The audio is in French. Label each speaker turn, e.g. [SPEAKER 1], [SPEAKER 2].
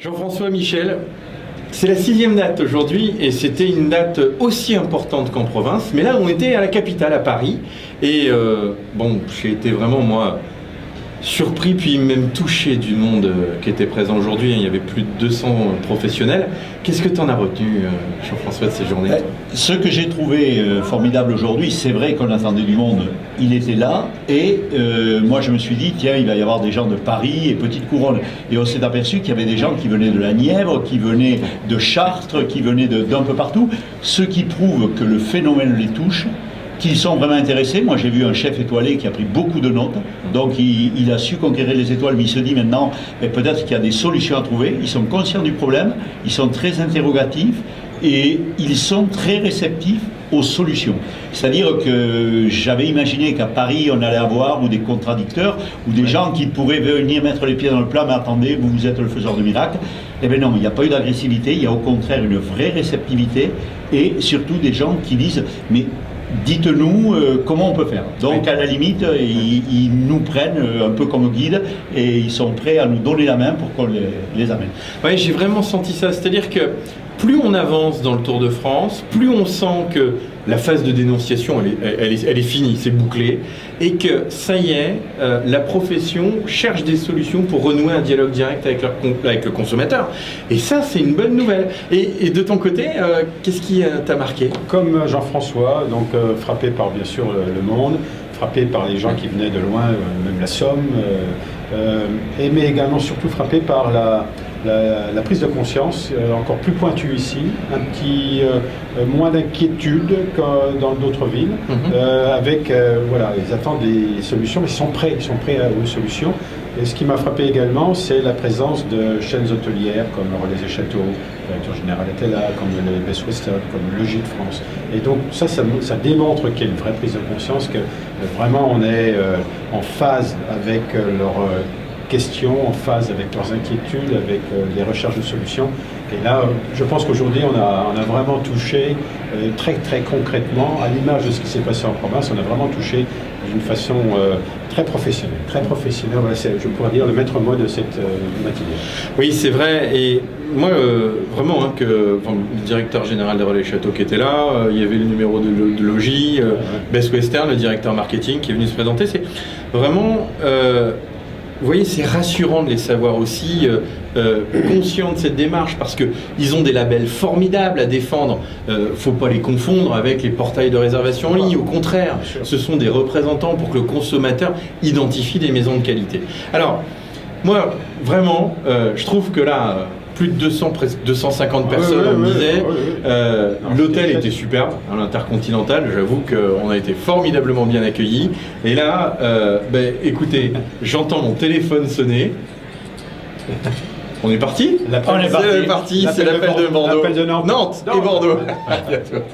[SPEAKER 1] Jean-François Michel, c'est la 6e date aujourd'hui et c'était une date aussi importante qu'en province. Mais là, on était à la capitale, à Paris. Et bon, j'ai été vraiment, moi, surpris puis même touché du monde qui était présent aujourd'hui. Il y avait plus de 200 professionnels. Qu'est-ce que tu en as retenu, Jean-François, de ces journées?
[SPEAKER 2] Ce que j'ai trouvé formidable aujourd'hui, c'est vrai qu'on attendait du monde, il était là, et moi je me suis dit, tiens, il va y avoir des gens de Paris et Petite Couronne. Et on s'est aperçu qu'il y avait des gens qui venaient de la Nièvre, qui venaient de Chartres, qui venaient d'un peu partout, ce qui prouve que le phénomène les touche, qu'ils sont vraiment intéressés. Moi j'ai vu un chef étoilé qui a pris beaucoup de notes, donc il a su conquérir les étoiles, mais il se dit maintenant peut-être qu'il y a des solutions à trouver. Ils sont conscients du problème, ils sont très interrogatifs et ils sont très réceptifs aux solutions. C'est-à-dire que j'avais imaginé qu'à Paris on allait avoir ou des contradicteurs ou des gens qui pourraient venir mettre les pieds dans le plat, mais attendez, vous êtes le faiseur de miracles. Eh bien non, il n'y a pas eu d'agressivité, il y a au contraire une vraie réceptivité et surtout des gens qui disent mais dites-nous comment on peut faire. Donc à la limite, ils nous prennent un peu comme guide et ils sont prêts à nous donner la main pour qu'on les amène.
[SPEAKER 1] Oui, j'ai vraiment senti ça. C'est-à-dire que plus on avance dans le Tour de France, plus on sent que la phase de dénonciation, elle est finie, c'est bouclé, et que ça y est, la profession cherche des solutions pour renouer un dialogue direct avec le consommateur. Et ça, c'est une bonne nouvelle. Et de ton côté, qu'est-ce qui t'a marqué?
[SPEAKER 3] Comme Jean-François, donc frappé par bien sûr le monde, frappé par les gens qui venaient de loin, même la Somme, mais également surtout frappé par la prise de conscience, encore plus pointue ici, un petit moins d'inquiétude que dans d'autres villes, avec voilà, ils attendent des solutions, mais ils sont prêts aux solutions. Et ce qui m'a frappé également, c'est la présence de chaînes hôtelières comme Relais et Châteaux, le directeur général était là, comme les Best Western, comme le Gîte France. Et donc ça démontre qu'il y a une vraie prise de conscience, que vraiment on est en phase avec leurs questions, en phase avec leurs inquiétudes, avec les recherches de solutions. Et là, je pense qu'aujourd'hui, on a vraiment touché très concrètement, à l'image de ce qui s'est passé en province, on a vraiment touché d'une façon très professionnelle. Très professionnelle, voilà, je pourrais dire le maître mot de cette matinée.
[SPEAKER 1] Oui, c'est vrai. Et moi, vraiment, le directeur général des Relais Châteaux qui était là, il y avait le numéro de logis, Best Western, le directeur marketing qui est venu se présenter. C'est vraiment... vous voyez, c'est rassurant de les savoir aussi conscients de cette démarche parce qu'ils ont des labels formidables à défendre. Faut pas les confondre avec les portails de réservation en ligne. Au contraire, ce sont des représentants pour que le consommateur identifie des maisons de qualité. Alors, moi, vraiment, je trouve que là... plus de 200, presque 250 personnes, on me disait. L'hôtel était superbe, à l'Intercontinental. J'avoue qu'on a été formidablement bien accueillis. Et là, écoutez, j'entends mon téléphone sonner. On est parti?
[SPEAKER 2] On est parti.
[SPEAKER 1] C'est l'appel de Bordeaux.
[SPEAKER 3] L'appel de Nantes.
[SPEAKER 1] Nantes et Bordeaux. À bientôt.